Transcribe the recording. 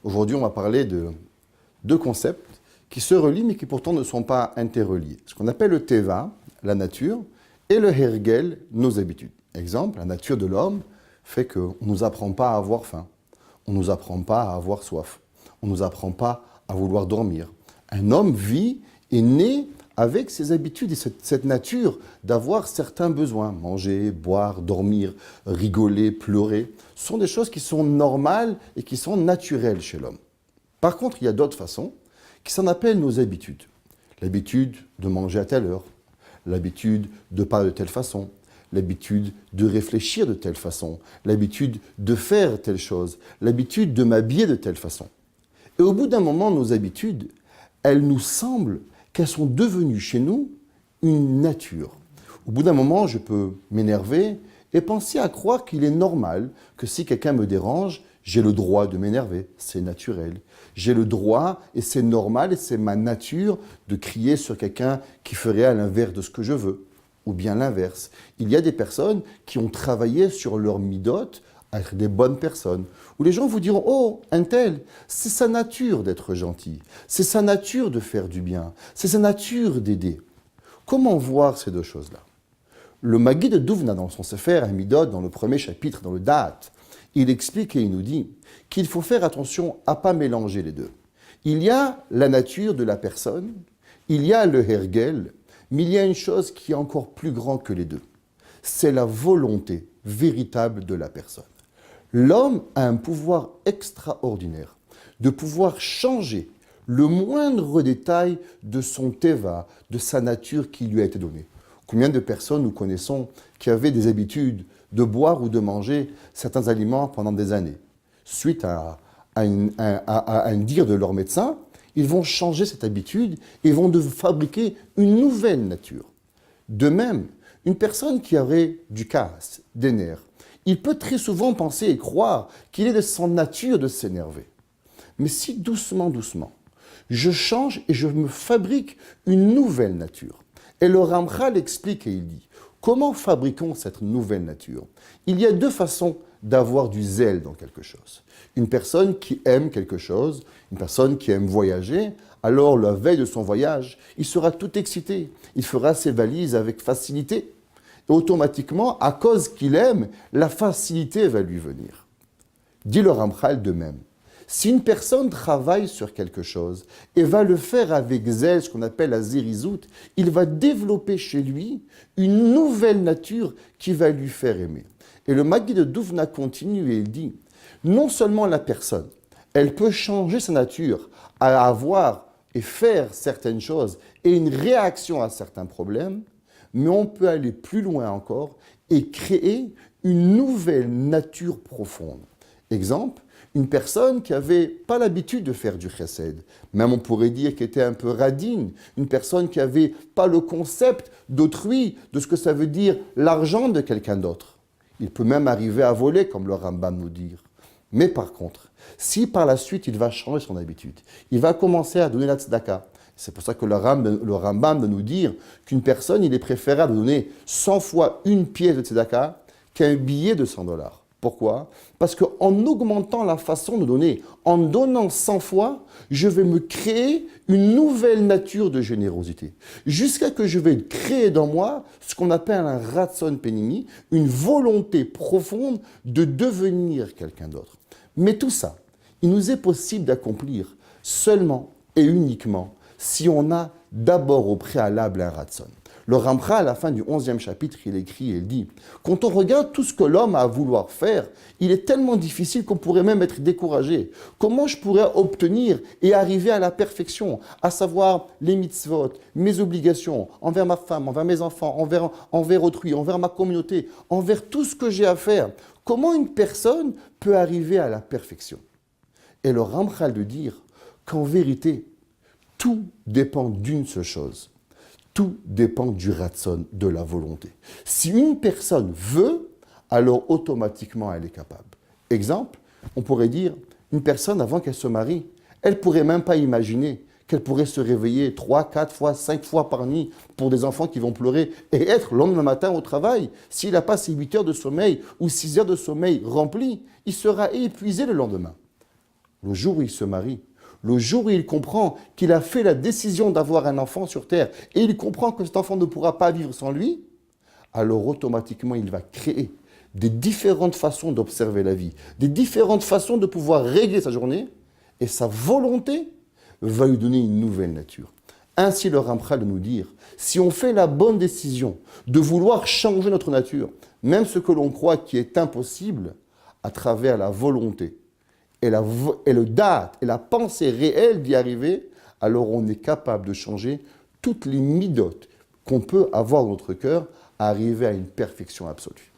Aujourd'hui, on va parler de deux concepts qui se relient mais qui pourtant ne sont pas interreliés. Ce qu'on appelle le teva, la nature, et le hergel, nos habitudes. Exemple, la nature de l'homme fait qu'on ne nous apprend pas à avoir faim, on ne nous apprend pas à avoir soif, on ne nous apprend pas à vouloir dormir. Un homme vit et naît avec ses habitudes et cette nature d'avoir certains besoins. Manger, boire, dormir, rigoler, pleurer. Ce sont des choses qui sont normales et qui sont naturelles chez l'homme. Par contre, il y a d'autres façons qui s'en appellent nos habitudes. L'habitude de manger à telle heure, l'habitude de parler de telle façon, l'habitude de réfléchir de telle façon, l'habitude de faire telle chose, l'habitude de m'habiller de telle façon. Et au bout d'un moment, nos habitudes, elles nous semblent qu'elles sont devenues chez nous une nature. Au bout d'un moment, je peux m'énerver et penser à croire qu'il est normal que si quelqu'un me dérange, j'ai le droit de m'énerver, c'est naturel. J'ai le droit, et c'est normal, et c'est ma nature, de crier sur quelqu'un qui ferait à l'inverse de ce que je veux. Ou bien l'inverse. Il y a des personnes qui ont travaillé sur leur midote à être des bonnes personnes. Où les gens vous diront « Oh, un tel, c'est sa nature d'être gentil. C'est sa nature de faire du bien. C'est sa nature d'aider. » Comment voir ces deux choses-là? Le Maggid de Douvna, dans son Sefer Hamidot, dans le premier chapitre, dans le Da'at, il explique et il nous dit qu'il faut faire attention à ne pas mélanger les deux. Il y a la nature de la personne, il y a le hergel, mais il y a une chose qui est encore plus grande que les deux. C'est la volonté véritable de la personne. L'homme a un pouvoir extraordinaire de pouvoir changer le moindre détail de son teva, de sa nature qui lui a été donnée. Combien de personnes nous connaissons qui avaient des habitudes de boire ou de manger certains aliments pendant des années? Suite à un dire de leur médecin, ils vont changer cette habitude et vont fabriquer une nouvelle nature. De même, une personne qui aurait du casse, des nerfs, il peut très souvent penser et croire qu'il est de son nature de s'énerver. Mais si doucement, je change et je me fabrique une nouvelle nature. Et le Ramchal explique et il dit, comment fabriquons cette nouvelle nature? Il y a deux façons d'avoir du zèle dans quelque chose. Une personne qui aime quelque chose, une personne qui aime voyager, alors la veille de son voyage, il sera tout excité. Il fera ses valises avec facilité. Et automatiquement, à cause qu'il aime, la facilité va lui venir. Dit le Ramchal de même. Si une personne travaille sur quelque chose et va le faire avec zèle, ce qu'on appelle la zérizout, il va développer chez lui une nouvelle nature qui va lui faire aimer. Et le Maggid de Douvna continue et il dit, non seulement la personne, elle peut changer sa nature à avoir et faire certaines choses et une réaction à certains problèmes, mais on peut aller plus loin encore et créer une nouvelle nature profonde. Exemple, une personne qui n'avait pas l'habitude de faire du chesed, même on pourrait dire qu'elle était un peu radine, une personne qui n'avait pas le concept d'autrui, de ce que ça veut dire l'argent de quelqu'un d'autre. Il peut même arriver à voler, comme le Rambam nous dit. Mais par contre, si par la suite il va changer son habitude, il va commencer à donner la tzedaka. C'est pour ça que le Rambam va nous dire qu'une personne, il est préférable de donner 100 fois une pièce de tzedaka qu'un billet de $100. Pourquoi? Parce qu'en augmentant la façon de donner, en donnant 100 fois, je vais me créer une nouvelle nature de générosité. Jusqu'à que je vais créer dans moi ce qu'on appelle un ratson penimi, une volonté profonde de devenir quelqu'un d'autre. Mais tout ça, il nous est possible d'accomplir seulement et uniquement si on a d'abord au préalable un ratson. Le Ramchal, à la fin du 11e chapitre, il écrit et il dit « Quand on regarde tout ce que l'homme a à vouloir faire, il est tellement difficile qu'on pourrait même être découragé. Comment je pourrais obtenir et arriver à la perfection, à savoir les mitzvot, mes obligations envers ma femme, envers mes enfants, envers autrui, envers ma communauté, envers tout ce que j'ai à faire? Comment une personne peut arriver à la perfection ?» Et le Ramchal de dire qu'en vérité, tout dépend d'une seule chose. Tout dépend du ratson, de la volonté. Si une personne veut, alors automatiquement elle est capable. Exemple, on pourrait dire, une personne avant qu'elle se marie, elle ne pourrait même pas imaginer qu'elle pourrait se réveiller 3, 4 fois, 5 fois par nuit pour des enfants qui vont pleurer et être le lendemain matin au travail. S'il n'a pas ses 8 heures de sommeil ou 6 heures de sommeil remplies, il sera épuisé le lendemain. le jour où il se marie, le jour où il comprend qu'il a fait la décision d'avoir un enfant sur terre et il comprend que cet enfant ne pourra pas vivre sans lui, alors automatiquement il va créer des différentes façons d'observer la vie, des différentes façons de pouvoir régler sa journée et sa volonté va lui donner une nouvelle nature. Ainsi le Ramchal de nous dire, si on fait la bonne décision de vouloir changer notre nature, même ce que l'on croit qui est impossible, à travers la volonté et le date et la pensée réelle d'y arriver, alors on est capable de changer toutes les midotes qu'on peut avoir dans notre cœur, à arriver à une perfection absolue.